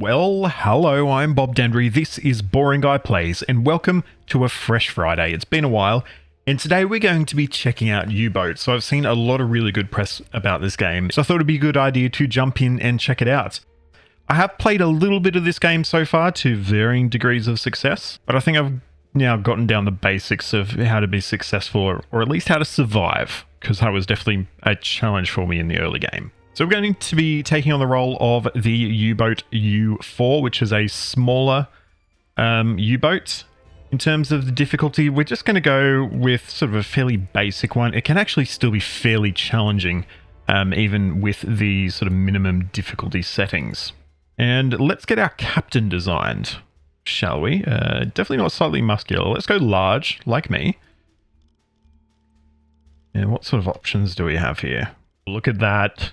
Well, hello, I'm Bob Dendry, this is Boring Guy Plays, and welcome to a fresh Friday. It's been a while, and today we're going to be checking out U-Boat. So I've seen a lot of really good press about this game, so I thought it'd be a good idea to jump in and check it out. I have played a little bit of this game so far to varying degrees of success, but I think I've now gotten down the basics of how to be successful, or at least how to survive, because that was definitely a challenge for me in the early game. So we're going to be taking on the role of the U-Boat U4, which is a smaller U-boat. In terms of the difficulty, we're just going to go with sort of a fairly basic one. It can actually still be fairly challenging, even with the sort of minimum difficulty settings. And let's get our captain designed, shall we? Definitely not slightly muscular. Let's go large, like me. And what sort of options do we have here? Look at that.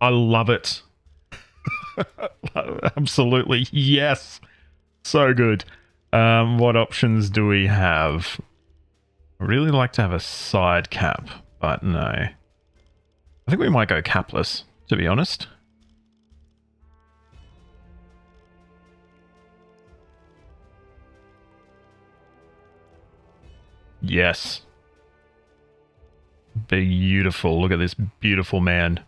I love it. Absolutely. Yes. So good. What options do we have? I really like to have a side cap, but no. I think we might go capless, to be honest. Yes. Beautiful. Look at this beautiful man.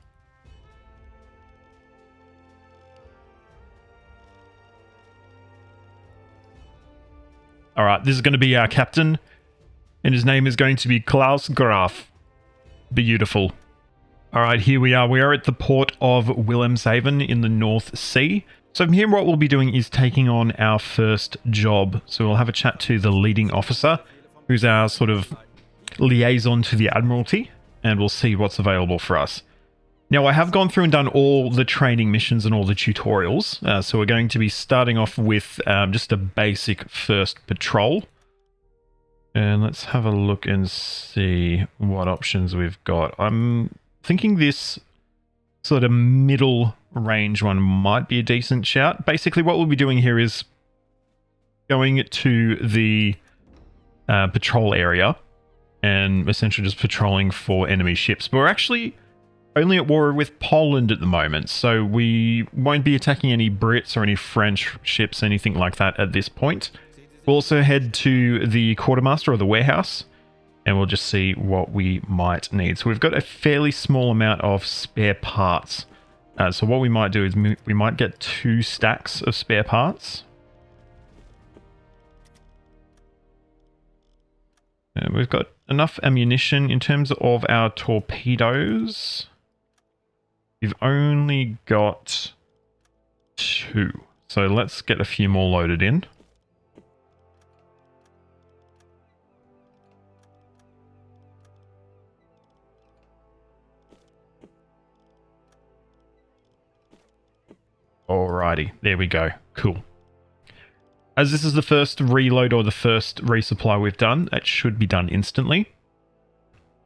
All right, this is going to be our captain, and his name is going to be Klaus Graf. Beautiful. All right, here we are. We are at the port of Wilhelmshaven in the North Sea. So from here, what we'll be doing is taking on our first job. So we'll have a chat to the leading officer, who's our sort of liaison to the Admiralty, and we'll see what's available for us. Now, I have gone through and done all the training missions and all the tutorials, so we're going to be starting off with just a basic first patrol. And let's have a look and see what options we've got. I'm thinking this sort of middle range one might be a decent shout. Basically, what we'll be doing here is going to the patrol area and essentially just patrolling for enemy ships. But we're actually only at war with Poland at the moment, so we won't be attacking any Brits or any French ships, anything like that at this point. We'll also head to the quartermaster or the warehouse, and we'll just see what we might need. So we've got a fairly small amount of spare parts. So what we might do is we might get 2 stacks of spare parts. And we've got enough ammunition in terms of our torpedoes. We've only got 2. So let's get a few more loaded in. Alrighty, there we go. Cool. As this is the first reload or the first resupply we've done, that should be done instantly.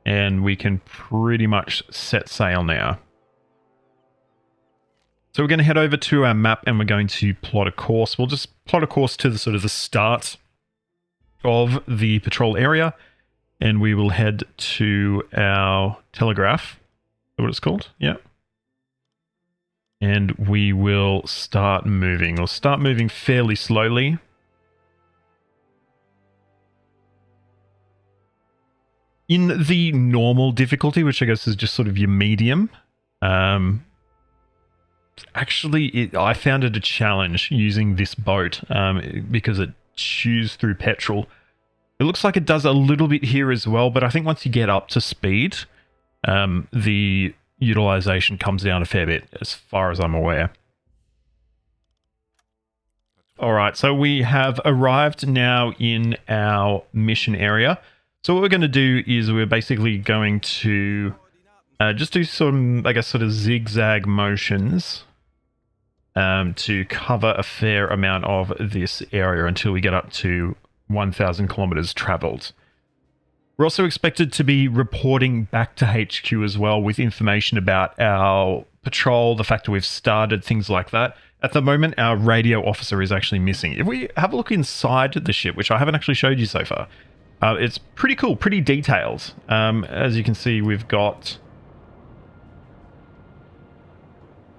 And we can pretty much set sail now. So we're going to head over to our map and we're going to plot a course. We'll just plot a course to the sort of the start of the patrol area, and we will head to our telegraph. Is that what it's called? Yeah. And we will start moving. We'll start moving fairly slowly. In the normal difficulty, which I guess is just sort of your medium, actually, I found it a challenge using this boat because it chews through petrol. It looks like it does a little bit here as well, but I think once you get up to speed, the utilization comes down a fair bit, as far as I'm aware. All right, so we have arrived now in our mission area. So what we're going to do is we're basically going to just do some, I guess, sort of zigzag motions to cover a fair amount of this area until we get up to 1,000 kilometers traveled. We're also expected to be reporting back to HQ as well with information about our patrol, the fact that we've started, things like that. At the moment, our radio officer is actually missing. If we have a look inside the ship, which I haven't actually showed you so far, it's pretty cool, pretty detailed. As you can see, we've got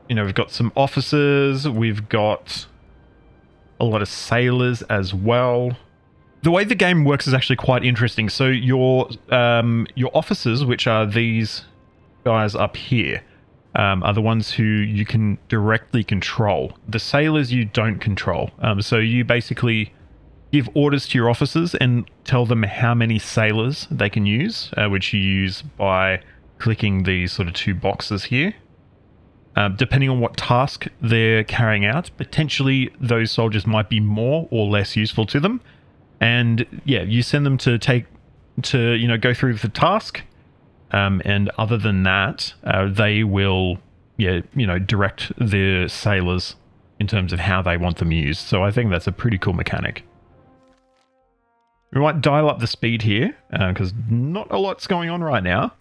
You know, we've got some officers, we've got a lot of sailors as well. The way the game works is actually quite interesting. So your officers, which are these guys up here, are the ones who you can directly control. The sailors you don't control. So you basically give orders to your officers and tell them how many sailors they can use, which you use by clicking these sort of two boxes here. Depending on what task they're carrying out, potentially those soldiers might be more or less useful to them. And yeah, you send them to go through the task. And other than that, they will, direct the sailors in terms of how they want them used. So I think that's a pretty cool mechanic. We might dial up the speed here because not a lot's going on right now.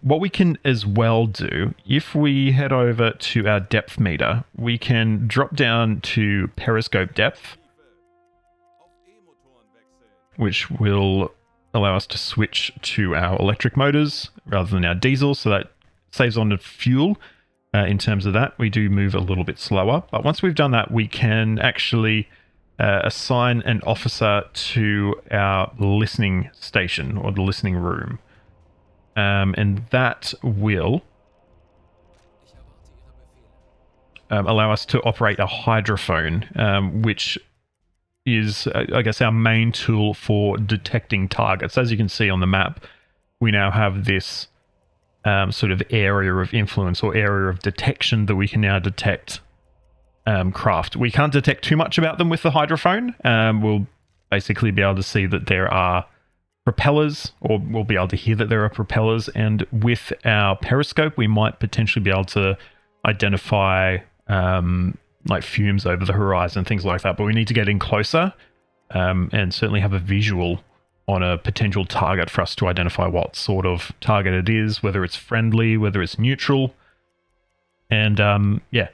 What we can as well do, if we head over to our depth meter, we can drop down to periscope depth, which will allow us to switch to our electric motors rather than our diesel, so that saves on the fuel. In terms of that, we do move a little bit slower, but once we've done that, we can actually assign an officer to our listening station or the listening room. And that will allow us to operate a hydrophone, which is, I guess, our main tool for detecting targets. As you can see on the map, we now have this sort of area of influence or area of detection that we can now detect craft. We can't detect too much about them with the hydrophone. We'll basically be able to see that there are propellers, or we'll be able to hear that there are propellers, and with our periscope we might potentially be able to identify like fumes over the horizon, things like that, but we need to get in closer and certainly have a visual on a potential target for us to identify what sort of target it is, whether it's friendly, whether it's neutral. And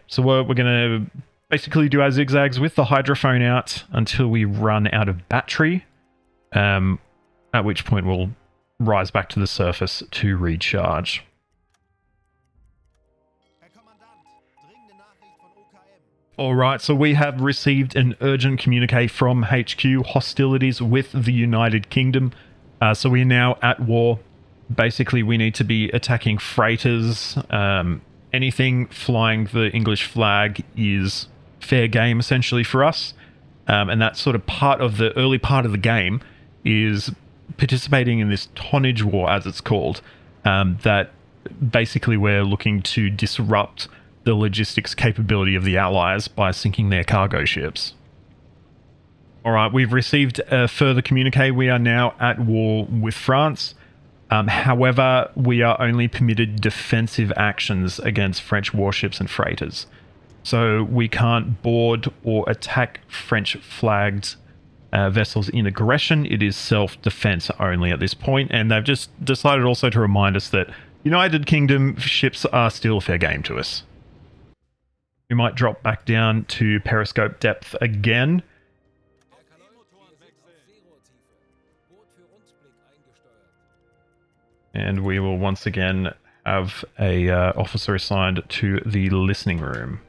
so we're going to basically do our zigzags with the hydrophone out until we run out of battery, at which point we'll rise back to the surface to recharge. Alright, so we have received an urgent communique from HQ, hostilities with the United Kingdom. So we're now at war. Basically, we need to be attacking freighters. Anything flying the English flag is fair game, essentially, for us. And that's sort of part of the early part of the game is participating in this tonnage war, as it's called, that basically we're looking to disrupt the logistics capability of the Allies by sinking their cargo ships. Alright, we've received a further communique. We are now at war with France. However, we are only permitted defensive actions against French warships and freighters. So we can't board or attack French-flagged vessels in aggression. It is self-defense only at this point, and they've just decided also to remind us that United Kingdom ships are still fair game to us. We might drop back down to periscope depth again. And we will once again have a officer assigned to the listening room.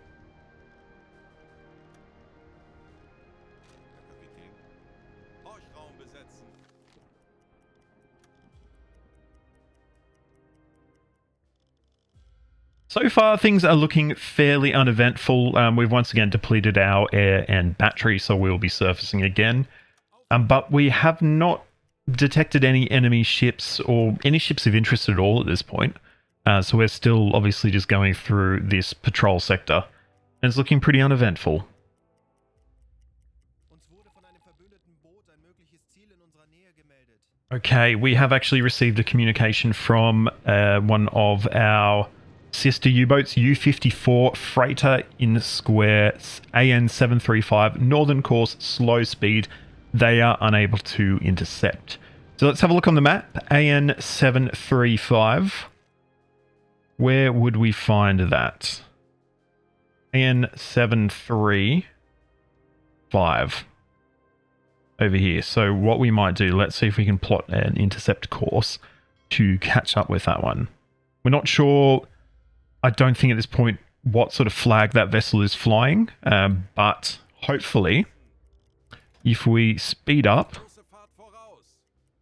So far, things are looking fairly uneventful. We've once again depleted our air and battery, so we'll be surfacing again. But we have not detected any enemy ships or any ships of interest at all at this point. So we're still obviously just going through this patrol sector. And it's looking pretty uneventful. Okay, we have actually received a communication from one of our sister U-boats, U-54 freighter in square AN735, northern course, slow speed. They are unable to intercept. So let's have a look on the map. AN735. Where would we find that? AN735. Over here. So what we might do, let's see if we can plot an intercept course to catch up with that one. We're not sure I don't think at this point what sort of flag that vessel is flying, but hopefully if we speed up,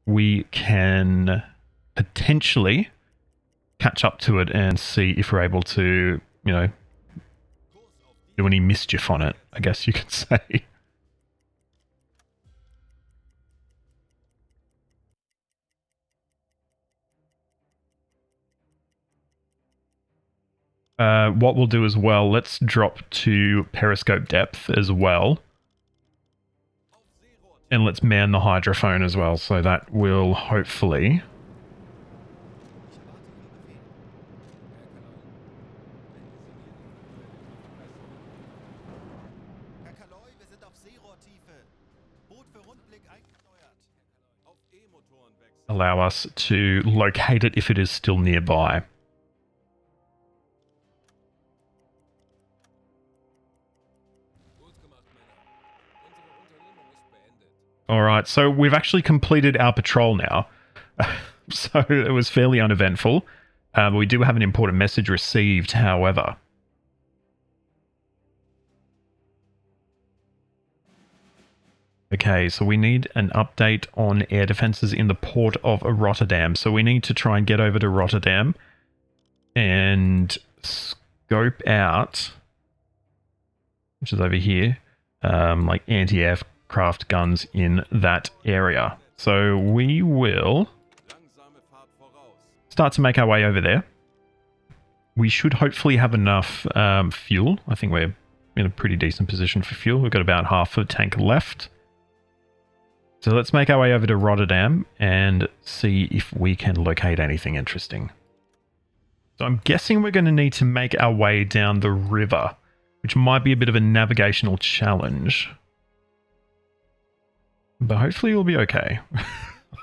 we can potentially catch up to it and see if we're able to, you know, do any mischief on it, I guess you could say. What we'll do as well, let's drop to periscope depth as well. And let's man the hydrophone as well, so that will hopefully... allow us to locate it if it is still nearby. Alright, so we've actually completed our patrol now. So it was fairly uneventful. We do have an important message received, however. Okay, so we need an update on air defenses in the port of Rotterdam. So we need to try and get over to Rotterdam and scope out, which is over here, like anti-aircraft guns in that area. So we will start to make our way over there. We should hopefully have enough fuel. I think we're in a pretty decent position for fuel. We've got about half a tank left. So let's make our way over to Rotterdam and see if we can locate anything interesting. So I'm guessing we're going to need to make our way down the river, which might be a bit of a navigational challenge. But hopefully it'll be okay.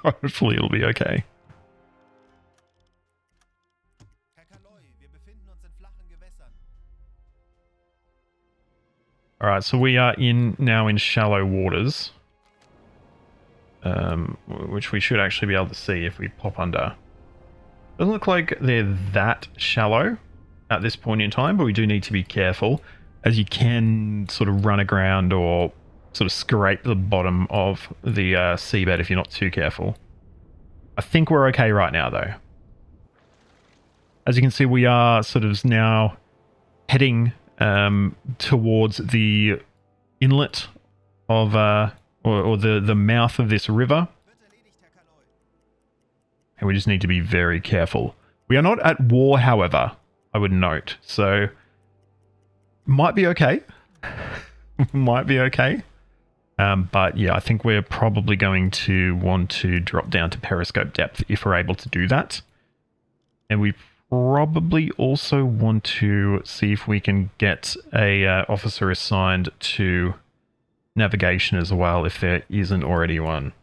Hopefully it'll be okay. Alright, so we are now in shallow waters. Which we should actually be able to see if we pop under. Doesn't look like they're that shallow at this point in time, but we do need to be careful, as you can sort of run aground or sort of scrape the bottom of the seabed if you're not too careful. I think we're okay right now, though. As you can see, we are sort of now heading towards the inlet of... or the mouth of this river. And we just need to be very careful. We are not at war, however, I would note. So, might be okay. Might be okay. But yeah, I think we're probably going to want to drop down to periscope depth if we're able to do that. And we probably also want to see if we can get a officer assigned to navigation as well, if there isn't already one.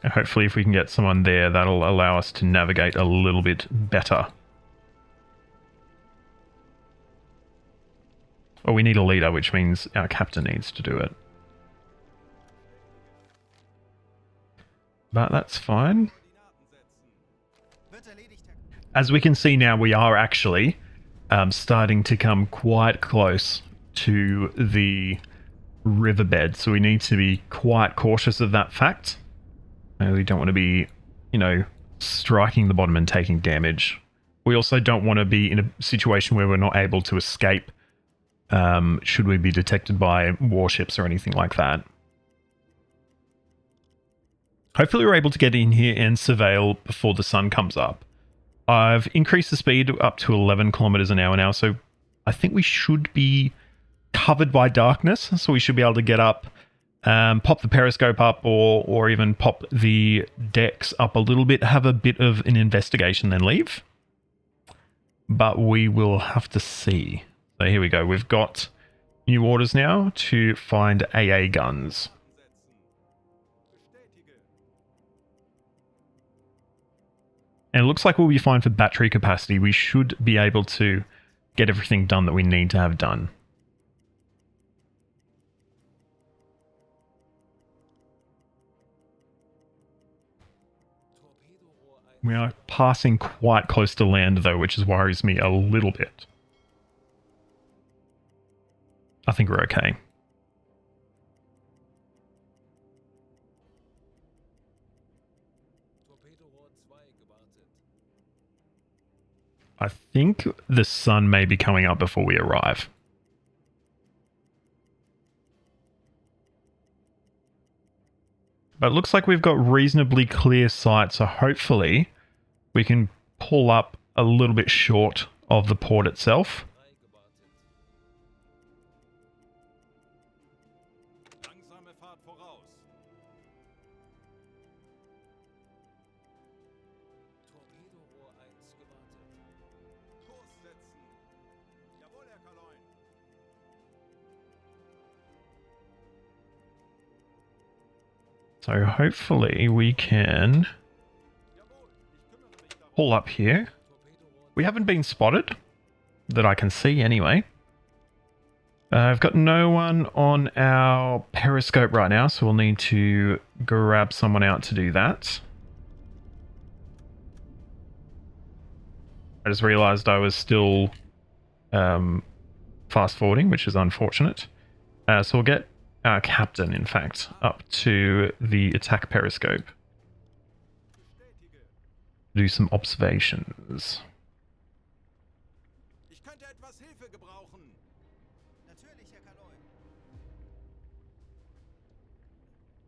And hopefully if we can get someone there, that'll allow us to navigate a little bit better. Well, we need a leader, which means our captain needs to do it. But that's fine. As we can see now, we are actually starting to come quite close to the riverbed, so we need to be quite cautious of that fact. We don't want to be, you know, striking the bottom and taking damage. We also don't want to be in a situation where we're not able to escape should we be detected by warships or anything like that. Hopefully we're able to get in here and surveil before the sun comes up. I've increased the speed up to 11 kilometers an hour now, so I think we should be covered by darkness, so we should be able to get up, pop the periscope up, or even pop the decks up a little bit, have a bit of an investigation, then leave. But we will have to see. So here we go. We've got new orders now to find AA guns. And it looks like we'll be fine for battery capacity. We should be able to get everything done that we need to have done. We are passing quite close to land though, which worries me a little bit. I think we're okay. I think the sun may be coming up before we arrive. But it looks like we've got reasonably clear sight, so hopefully we can pull up a little bit short of the port itself. So hopefully we can pull up here. We haven't been spotted, that I can see anyway. I've got no one on our periscope right now, so we'll need to grab someone out to do that. I just realized I was still fast forwarding, which is unfortunate. So we'll get our captain, in fact, up to the attack periscope. Do some observations.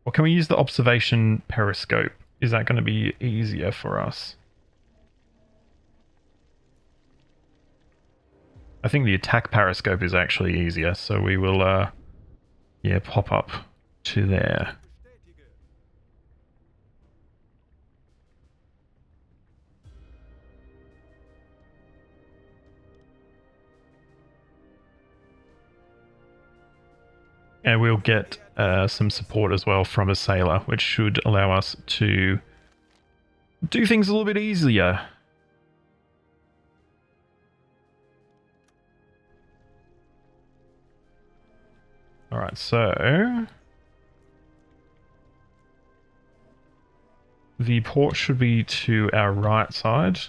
Or can we use the observation periscope? Is that going to be easier for us? I think the attack periscope is actually easier, so we will, yeah, pop up to there. And we'll get some support as well from a sailor, which should allow us to do things a little bit easier. Alright, so the port should be to our right side,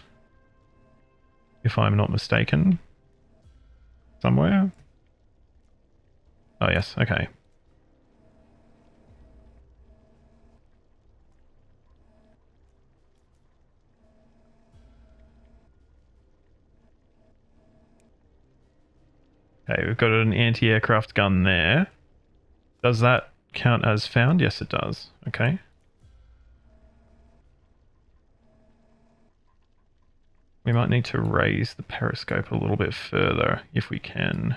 if I'm not mistaken. Somewhere. Oh yes, okay. Okay, we've got an anti-aircraft gun there. Does that count as found? Yes, it does. Okay. We might need to raise the periscope a little bit further if we can.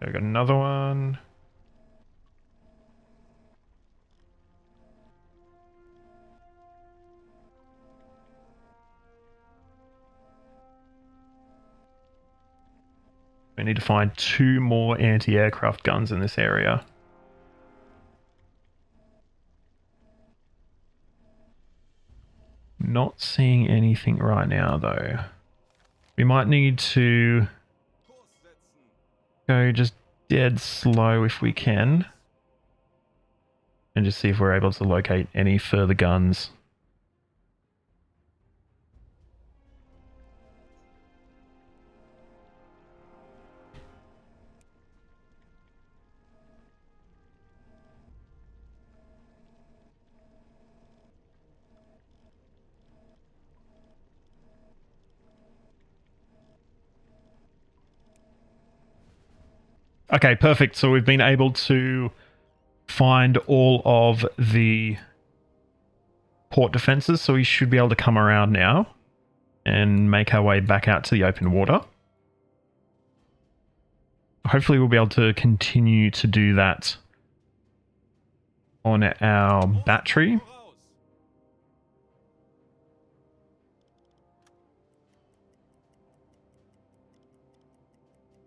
Okay, we've got another one. We need to find 2 more anti-aircraft guns in this area. Not seeing anything right now, though. We might need to go just dead slow if we can. And just see if we're able to locate any further guns. Okay, perfect. So we've been able to find all of the port defenses, so we should be able to come around now and make our way back out to the open water. Hopefully we'll be able to continue to do that on our battery.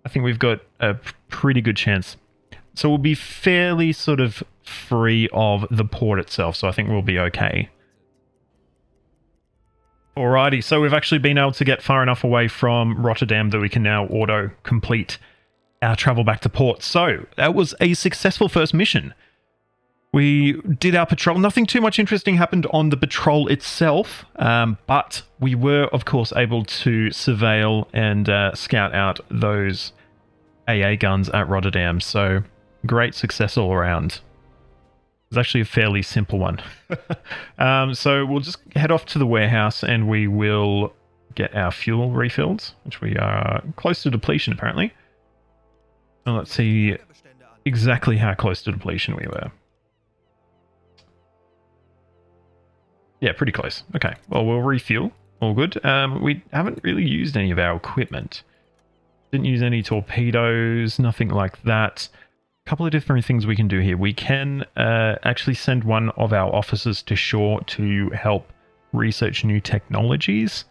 I think we've got a pretty good chance. So we'll be fairly sort of free of the port itself, so I think we'll be okay. Alrighty, so we've actually been able to get far enough away from Rotterdam that we can now auto-complete our travel back to port. So that was a successful first mission. We did our patrol. Nothing too much interesting happened on the patrol itself, but we were, of course, able to surveil and scout out those AA guns at Rotterdam. So great success all around. It's actually a fairly simple one. So we'll just head off to the warehouse and we will get our fuel refilled, which we are close to depletion apparently. And let's see exactly how close to depletion we were. Yeah, pretty close. Okay, well, we'll refuel. All good. We haven't really used any of our equipment. Didn't use any torpedoes, nothing like that. A couple of different things we can do here. We can actually send one of our officers to shore to help research new technologies.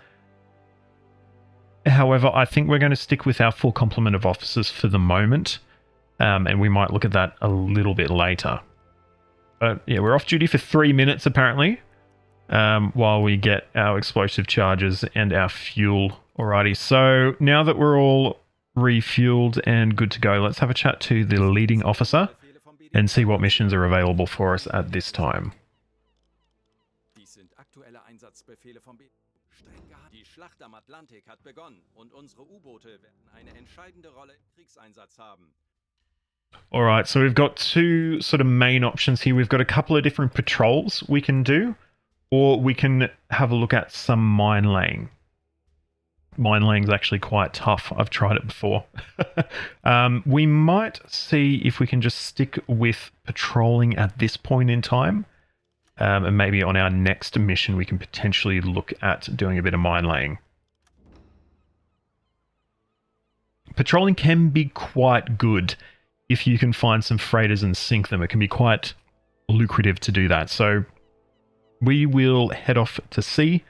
However, I think we're going to stick with our full complement of officers for the moment, and we might look at that a little bit later. But yeah, we're off duty for 3 minutes apparently, while we get our explosive charges and our fuel. Alrighty, so now that we're all refueled and good to go, let's have a chat to the leading officer and see what missions are available for us at this time. Die Schlacht am Atlantik hat begonnen und unsere U-Boote werden eine entscheidende Rolle im Kriegseinsatz haben. Alright, so we've got two sort of main options here. We've got a couple of different patrols we can do, or we can have a look at some mine laying. Mine laying is actually quite tough. I've tried it before. We might see if we can just stick with patrolling at this point in time. And maybe on our next mission, we can potentially look at doing a bit of mine laying. Patrolling can be quite good if you can find some freighters and sink them. It can be quite lucrative to do that. So we will head off to sea,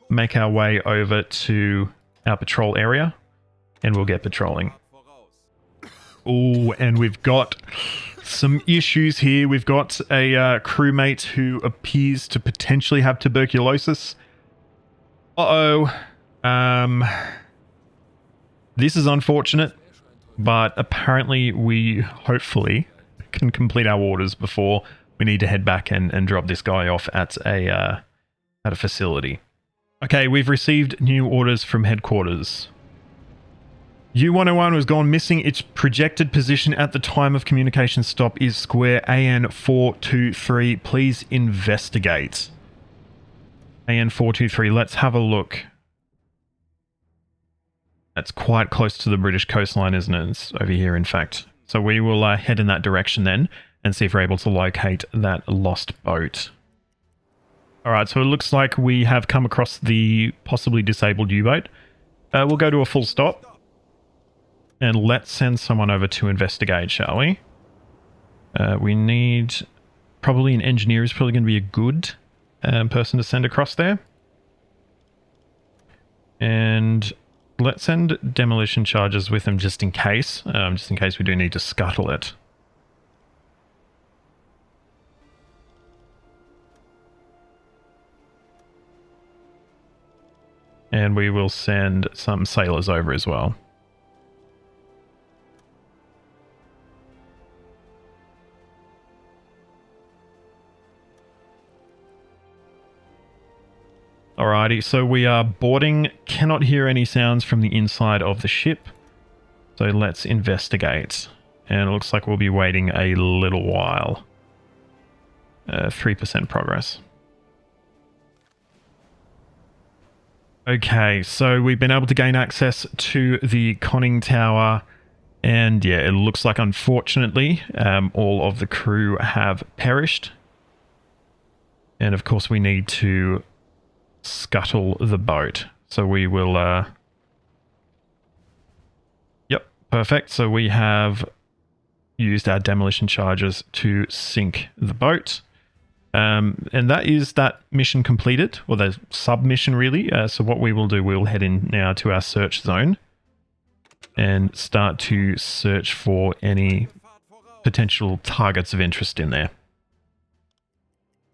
make our way over to our patrol area, and we'll get patrolling. Oh, and we've got some issues here. We've got a crewmate who appears to potentially have tuberculosis. Uh-oh. This is unfortunate, but apparently we hopefully can complete our orders before we need to head back and drop this guy off at a facility. Okay, we've received new orders from headquarters. U-101 has gone missing. Its projected position at the time of communication stop is square AN423. Please investigate. AN423, let's have a look. That's quite close to the British coastline, isn't it? It's over here, in fact. So we will head in that direction then and see if we're able to locate that lost boat. Alright, so it looks like we have come across the possibly disabled U-boat. We'll go to a full stop. And let's send someone over to investigate, shall we? We need... Probably an engineer is probably going to be a good person to send across there. And let's send demolition charges with them just in case we do need to scuttle it. And we will send some sailors over as well. Alrighty, so we are boarding, cannot hear any sounds from the inside of the ship. So let's investigate. And it looks like we'll be waiting a little while. 3% progress. Okay, so we've been able to gain access to the conning tower. And yeah, it looks like unfortunately all of the crew have perished. And of course we need to scuttle the boat. So we will... Yep, perfect. So we have used our demolition charges to sink the boat. And that is that mission completed, or the sub-mission really. So what we will do, we'll head in now to our search zone. and start to search for any potential targets of interest in there.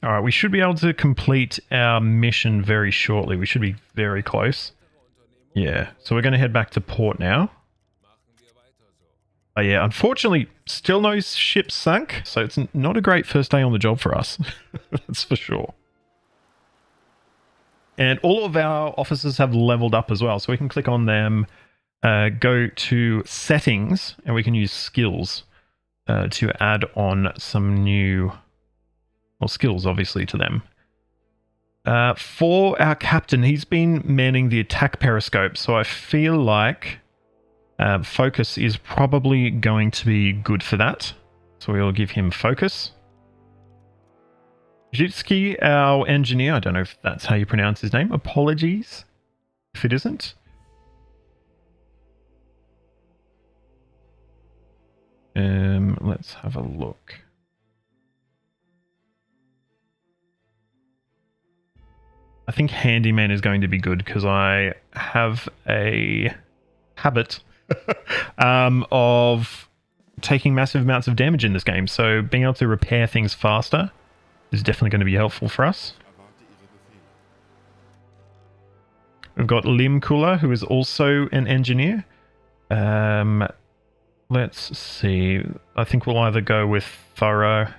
All right, we should be able to complete our mission very shortly. We should be very close. Yeah, so we're going to head back to port now. Oh yeah, unfortunately, still no ships sunk, so it's not a great first day on the job for us. That's for sure. And all of our officers have leveled up as well, so we can click on them, go to settings, and we can use skills to add on some new, well, skills obviously to them. For our captain, he's been manning the attack periscope, so I feel like focus is probably going to be good for that. So we'll give him focus. Jitski, our engineer, I don't know if that's how you pronounce his name. Apologies if it isn't. Let's have a look. I think handyman is going to be good because I have a habit of taking massive amounts of damage in this game. So being able to repair things faster is definitely going to be helpful for us. We've got Limkula, who is also an engineer. Let's see. I think we'll either go with thorough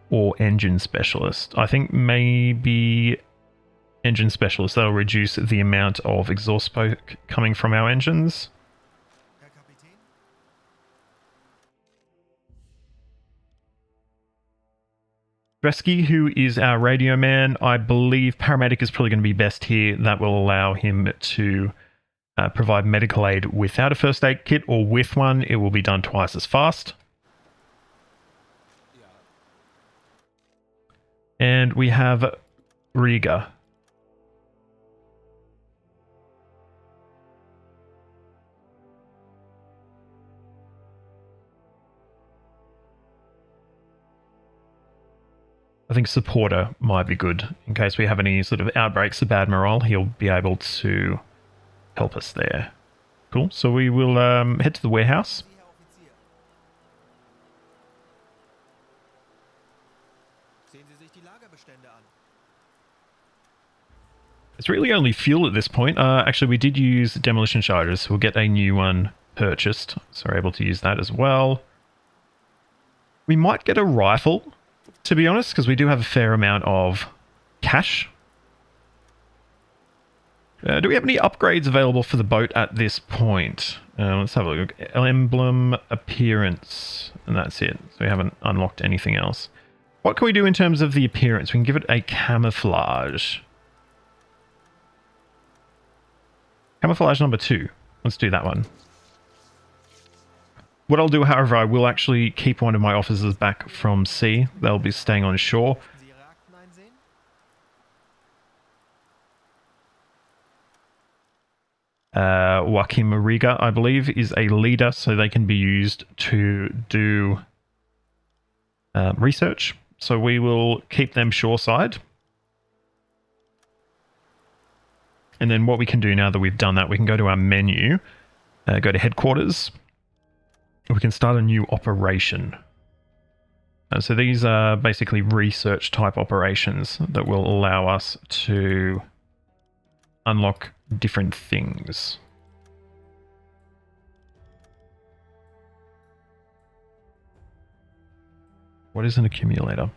or engine specialist. I think maybe engine specialist. That'll reduce the amount of exhaust smoke coming from our engines. Dresky, who is our radio man, I believe paramedic is probably going to be best here. That will allow him to provide medical aid without a first aid kit, or with one, it will be done twice as fast. And we have Riga. I think supporter might be good in case we have any sort of outbreaks of bad morale. He'll be able to help us there. Cool. So we will head to the warehouse. It's really only fuel at this point. Actually, we did use demolition charges, so we'll get a new one purchased. So we're able to use that as well. We might get a rifle, to be honest, because we do have a fair amount of cash. Do we have any upgrades available for the boat at this point? Let's have a look. Emblem, appearance, and that's it. So we haven't unlocked anything else. What can we do in terms of the appearance? We can give it a camouflage. Camouflage number 2. Let's do that one. What I'll do, however, I will actually keep one of my officers back from sea. They'll be staying on shore. Joachim Riga, I believe, is a leader, so they can be used to do research. So we will keep them shoreside. And then what we can do now that we've done that, we can go to our menu, go to headquarters. We can start a new operation. So these are basically research type operations that will allow us to unlock different things. What is an accumulator?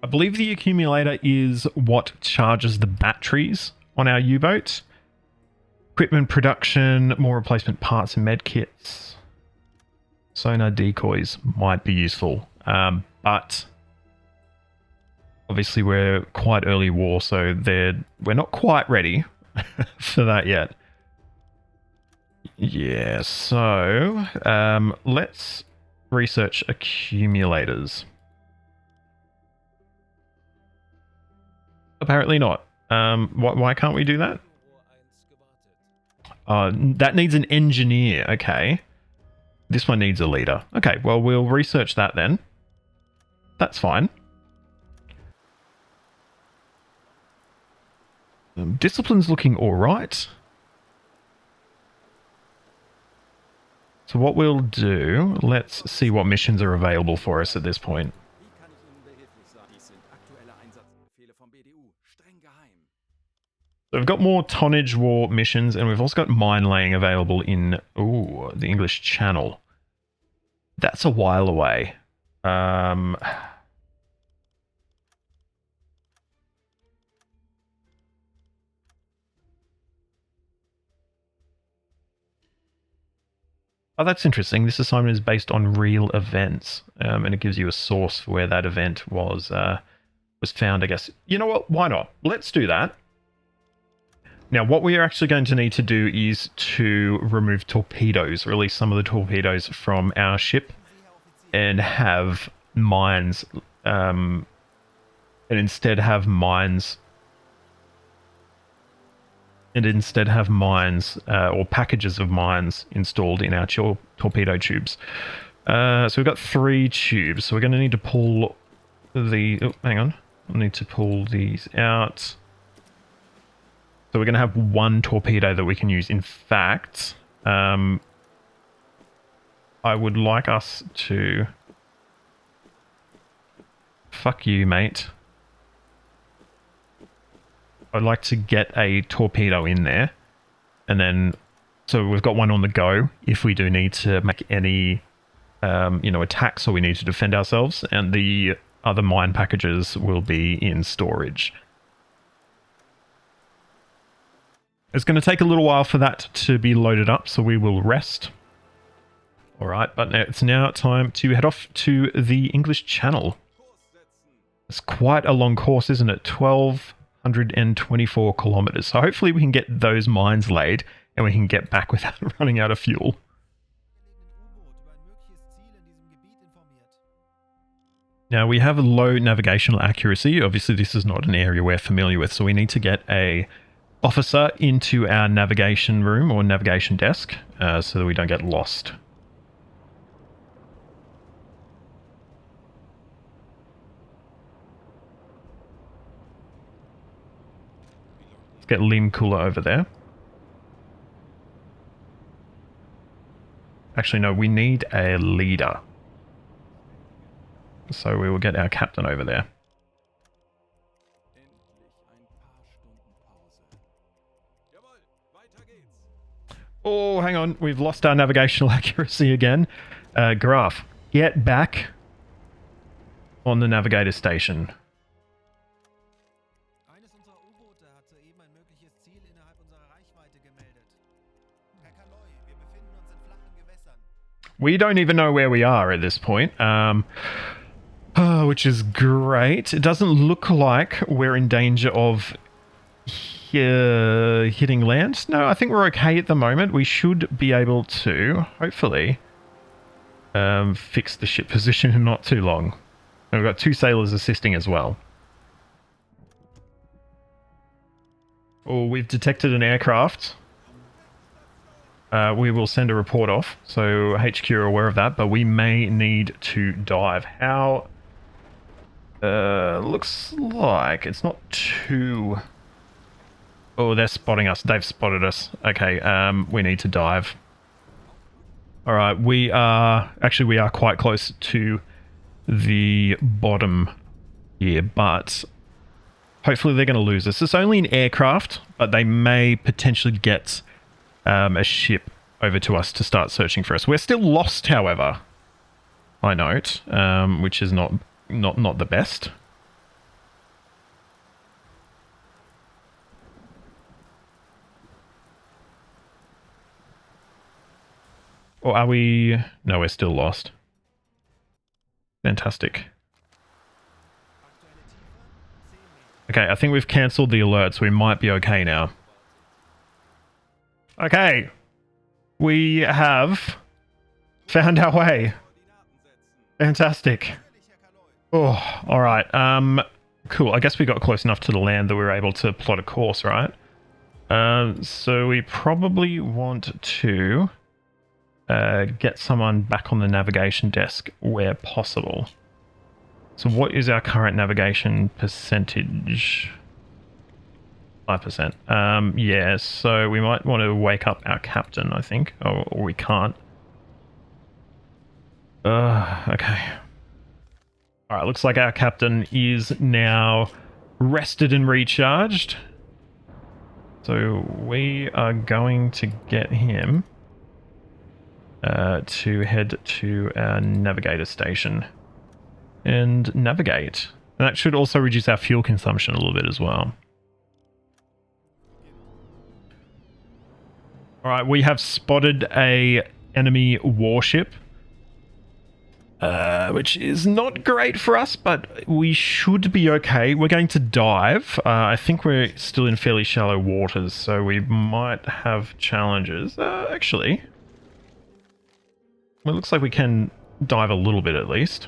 I believe the accumulator is what charges the batteries on our U-boat. Equipment production, more replacement parts and medkits. Sonar decoys might be useful, but obviously we're quite early war, so we're not quite ready for that yet. Yeah, so let's research accumulators. Apparently not. Why can't we do that? That needs an engineer. Okay. This one needs a leader. Okay, well, we'll research that then. That's fine. Discipline's looking all right. So what we'll do, let's see what missions are available for us at this point. Wie kann ich Ihnen behilflich sein? Dies sind aktuelle Einsatzbefehle vom BDU, streng geheim. So we've got more tonnage war missions, and we've also got mine laying available in the English Channel. That's a while away. Oh, that's interesting. This assignment is based on real events, and it gives you a source for where that event was found, I guess. You know what? Why not? Let's do that. Now, what we are actually going to need to do is to remove torpedoes, release some of the torpedoes from our ship, and have mines, and instead have mines or packages of mines installed in our torpedo tubes. So we've got 3 tubes, so we're going to need to pull the... Oh, hang on. I'll need to pull these out. So we're going to have 1 torpedo that we can use. In fact, I would like us to... Fuck you, mate. I'd like to get a torpedo in there, and then so we've got 1 on the go if we do need to make any attacks or we need to defend ourselves, and the other mine packages will be in storage. It's going to take a little while for that to be loaded up, so we will rest. All right, but it's now time to head off to the English Channel. It's quite a long course, isn't it? 1,224 kilometers. So hopefully we can get those mines laid and we can get back without running out of fuel. Now we have a low navigational accuracy. Obviously this is not an area we're familiar with, so we need to get a officer into our navigation room or navigation desk so that we don't get lost. Get Lim Kula over there. Actually, no, we need a leader. So we will get our captain over there. Oh, hang on. We've lost our navigational accuracy again. Graf, get back on the navigator station. We don't even know where we are at this point, which is great. It doesn't look like we're in danger of hitting land. No, I think we're okay at the moment. We should be able to, hopefully, fix the ship position in not too long. And we've got 2 sailors assisting as well. Oh, we've detected an aircraft. We will send a report off, so HQ are aware of that, but we may need to dive. How? Looks like it's not too... Oh, they're spotting us. They've spotted us. Okay, we need to dive. Alright, we are quite close to the bottom here, but hopefully they're going to lose us. It's only an aircraft, but they may potentially get... a ship over to us to start searching for us. We're still lost, however, I note, which is not the best. Or are we... No, we're still lost. Fantastic. Okay, I think we've cancelled the alert, so we might be okay now. Okay, we have found our way. Fantastic. Oh, all right. Cool. I guess we got close enough to the land that we were able to plot a course, right? So we probably want to get someone back on the navigation desk where possible. So what is our current navigation percentage? 5%. Yeah, so we might want to wake up our captain, I think. Or we can't. Okay. Alright, looks like our captain is now rested and recharged. So we are going to get him to head to our navigator station and navigate. And that should also reduce our fuel consumption a little bit as well. Alright, we have spotted a enemy warship. Which is not great for us, but we should be okay. We're going to dive. I think we're still in fairly shallow waters, so we might have challenges. Actually, well, it looks like we can dive a little bit at least.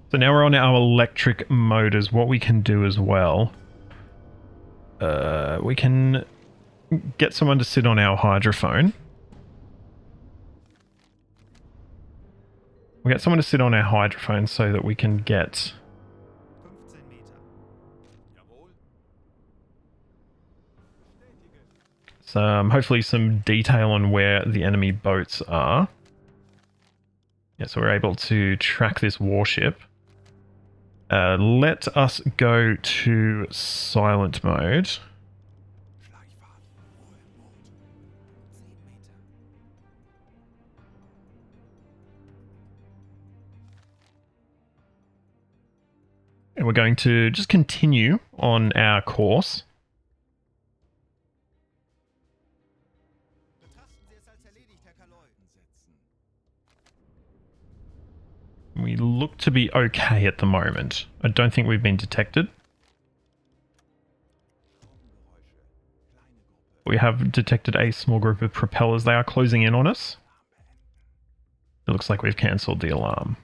So now we're on our electric motors. What we can do as well, we can get someone to sit on our hydrophone. We get someone to sit on our hydrophone so that we can get hopefully some detail on where the enemy boats are. Yeah, so we're able to track this warship. Let us go to silent mode. And we're going to just continue on our course. We look to be okay at the moment. I don't think we've been detected. We have detected a small group of propellers. They are closing in on us. It looks like we've cancelled the alarm.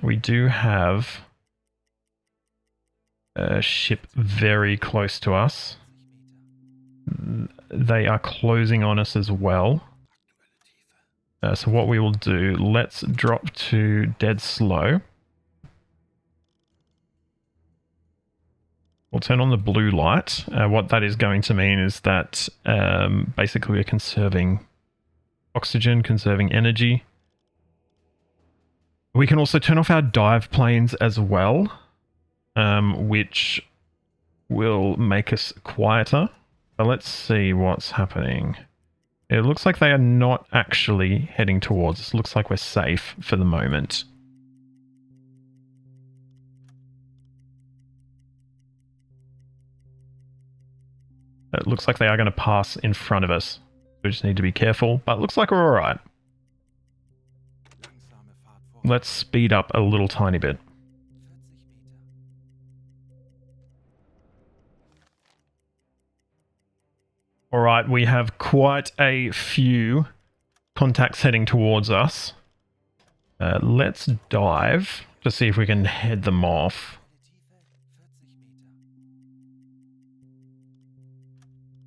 We do have a ship very close to us. They are closing on us as well. So what we will do, let's drop to dead slow. We'll turn on the blue light. What that is going to mean is that basically we're conserving oxygen, conserving energy. We can also turn off our dive planes as well, which will make us quieter. But let's see what's happening. It looks like they are not actually heading towards us. It looks like we're safe for the moment. It looks like they are going to pass in front of us. We just need to be careful, but it looks like we're alright. Let's speed up a little tiny bit. Alright, we have quite a few contacts heading towards us. Let's dive to see if we can head them off.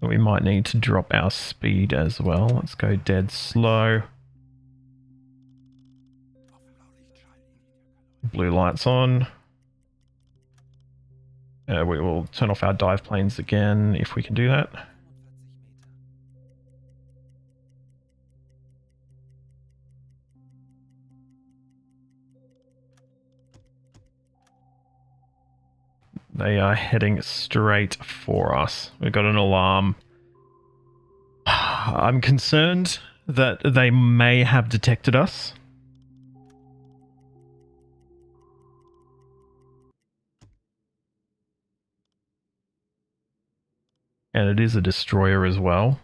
We might need to drop our speed as well. Let's go dead slow. Blue lights on. We will turn off our dive planes again if we can do that. They are heading straight for us. We've got an alarm. I'm concerned that they may have detected us. And it is a destroyer as well.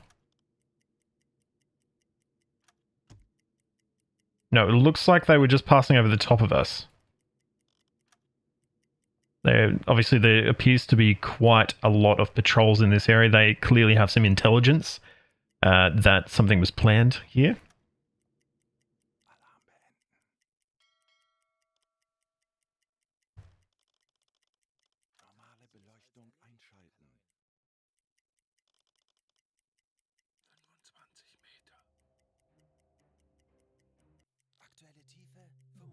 No, it looks like they were just passing over the top of us. Obviously, there appears to be quite a lot of patrols in this area. They clearly have some intelligence that something was planned here.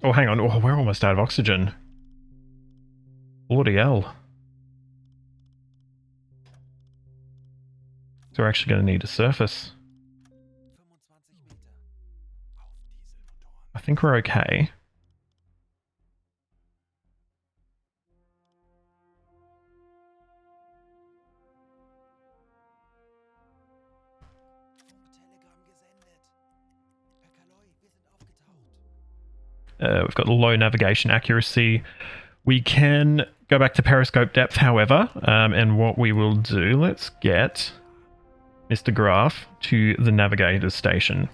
Oh, hang on. Oh, we're almost out of oxygen. Bloody hell. So we're actually going to need a surface. I think we're okay. We've got low navigation accuracy. We can go back to periscope depth, however, and what we will do, let's get Mr. Graf to the navigator station.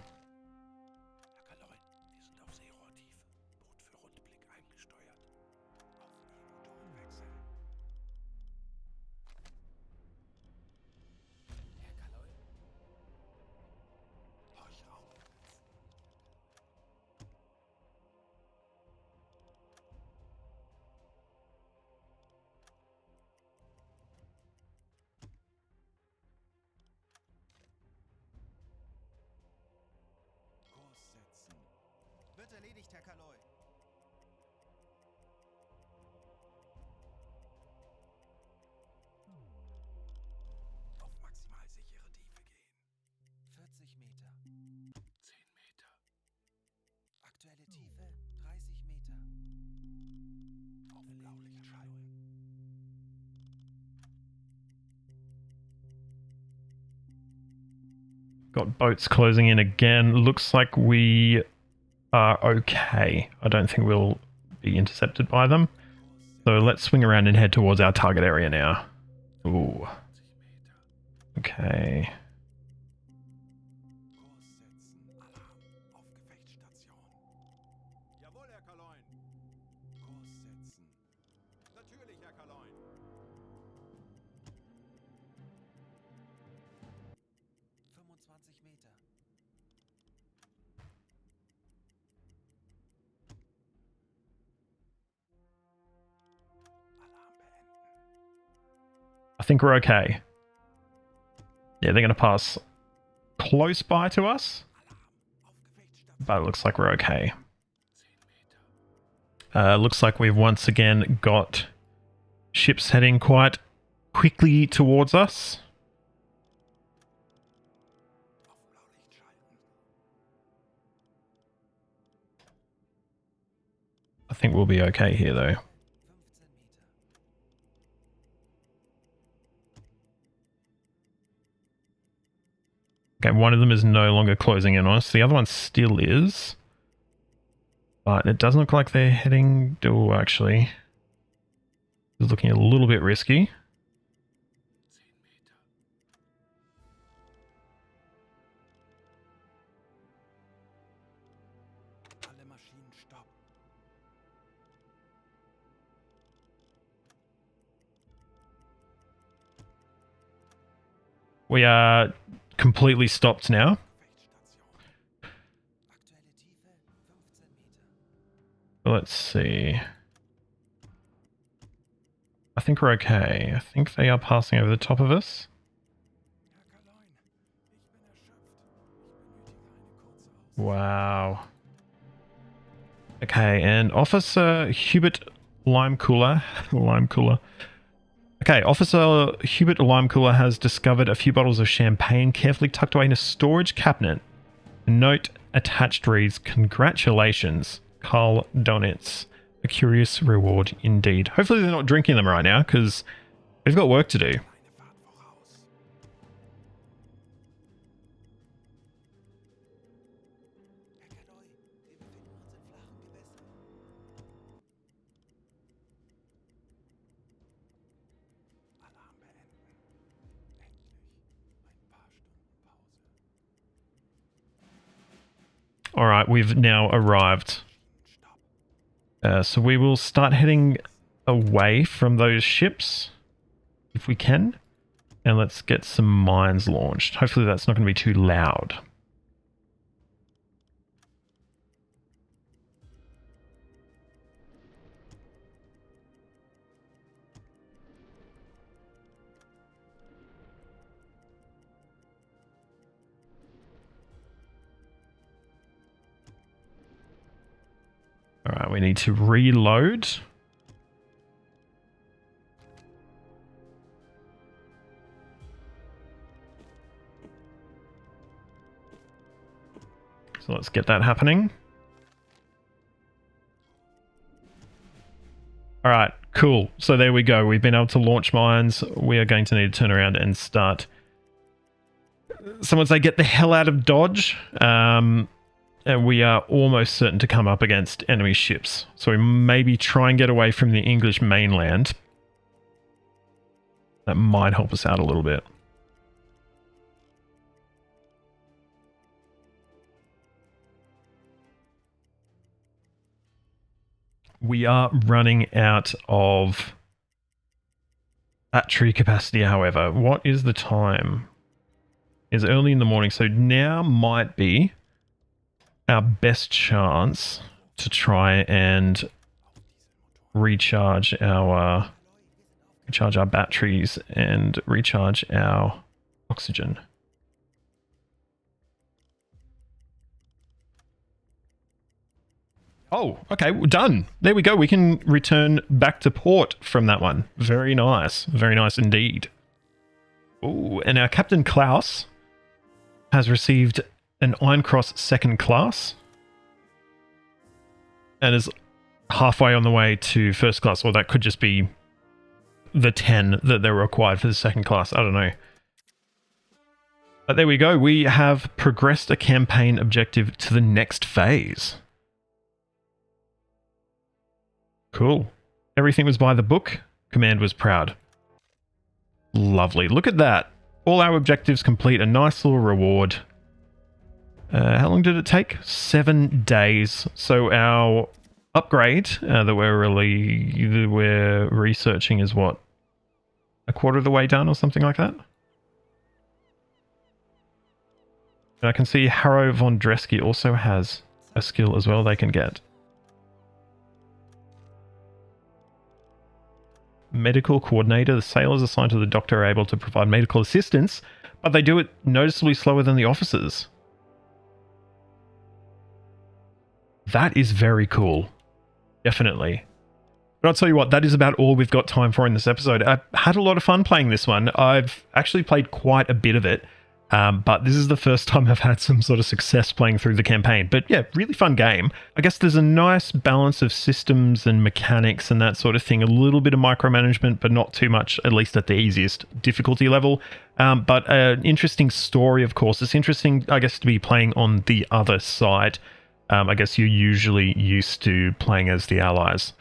Wird erledigt, Herr Kaloi. Auf maximal sichere Tiefe gehen. 40 Meter. 10 Meter. Aktuelle Tiefe 30 Meter. Auf Blaulicht schauen. Got boats closing in again. Looks like we are okay. I don't think we'll be intercepted by them. So let's swing around and head towards our target area now. Ooh. Okay. Jawohl, Herr Kaloi. Kurs setzen. Natürlich, Herr Kaloi. 25 Meter. Alarm beenden. I think we're okay. Yeah, they're going to pass close by to us, but it looks like we're okay. Looks like we've once again got ships heading quite quickly towards us. I think we'll be okay here though. Okay, one of them is no longer closing in on us. The other one still is. But it doesn't look like they're heading... Oh, actually. It's looking a little bit risky. Alle Maschinen stopp. We are completely stopped now. Aktuelle Tiefe 15 Meter. Let's see. I think we're okay. I think they are passing over the top of us. Herr Kaloi, ich bin erschöpft. Ich benötige eine kurze Auszeit. Wow. Okay, and Officer Hubert Limecooler. Okay, Officer Hubert Limecooler has discovered a few bottles of champagne carefully tucked away in a storage cabinet. A note attached reads, "Congratulations, Karl Donitz. A curious reward indeed." Hopefully they're not drinking them right now, because we've got work to do. Eine Fahrt voraus. Herr Kaloi, wir befinden uns in flachen Gewässern. Alarm beenden. Endlich. Ein paar Stunden Pause. Alright, we've now arrived. So we will start heading away from those ships, if we can. And let's get some mines launched. Hopefully that's not going to be too loud. All right, we need to reload. So let's get that happening. All right, cool. So there we go. We've been able to launch mines. We are going to need to turn around and start. Someone say, get the hell out of Dodge. And we are almost certain to come up against enemy ships. So we maybe try and get away from the English mainland. That might help us out a little bit. We are running out of battery capacity, however. What is the time? It's early in the morning, so now might be our best chance to try and recharge our batteries and recharge our oxygen. Oh, okay, we're done. There we go. We can return back to port from that one. Very nice. Very nice indeed. Oh, and our Captain Klaus has received an Iron Cross second class and is halfway on the way to first class, or that could just be the 10 that they're required for the second class. I don't know. But there we go. We have progressed a campaign objective to the next phase. Cool. Everything was by the book. Command was proud. Lovely. Look at that. All our objectives complete. A nice little reward. How long did it take? 7 days. So our upgrade that we're researching is what? A quarter of the way done or something like that? And I can see Harrow von Dresky also has a skill as well they can get. Medical coordinator. The sailors assigned to the doctor are able to provide medical assistance, but they do it noticeably slower than the officers. That is very cool. Definitely. But I'll tell you what, that is about all we've got time for in this episode. I had a lot of fun playing this one. I've actually played quite a bit of it, but this is the first time I've had some sort of success playing through the campaign. But yeah, really fun game. I guess there's a nice balance of systems and mechanics and that sort of thing. A little bit of micromanagement, but not too much, at least at the easiest difficulty level. But an interesting story, of course. It's interesting, I guess, to be playing on the other side. I guess you're usually used to playing as the Allies.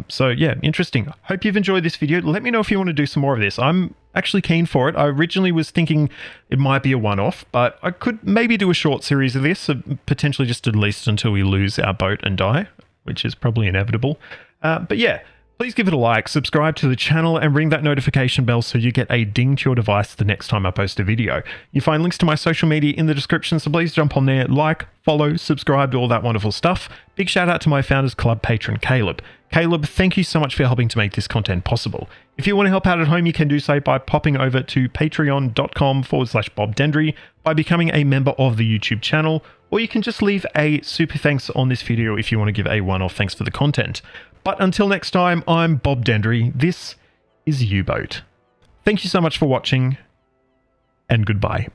So yeah, interesting. Hope you've enjoyed this video. Let me know if you want to do some more of this. I'm actually keen for it. I originally was thinking it might be a one-off, but I could maybe do a short series of this, potentially just at least until we lose our boat and die, which is probably inevitable. But yeah, please give it a like, subscribe to the channel, and ring that notification bell so you get a ding to your device the next time I post a video. You find links to my social media in the description, so please jump on there, like, follow, subscribe to all that wonderful stuff. Big shout out to my Founders Club patron, Caleb. Caleb, thank you so much for helping to make this content possible. If you want to help out at home, you can do so by popping over to patreon.com/BobDendry by becoming a member of the YouTube channel, or you can just leave a super thanks on this video if you want to give a one-off thanks for the content. But until next time, I'm Bob Dendry. This is U-Boat. Thank you so much for watching, and goodbye.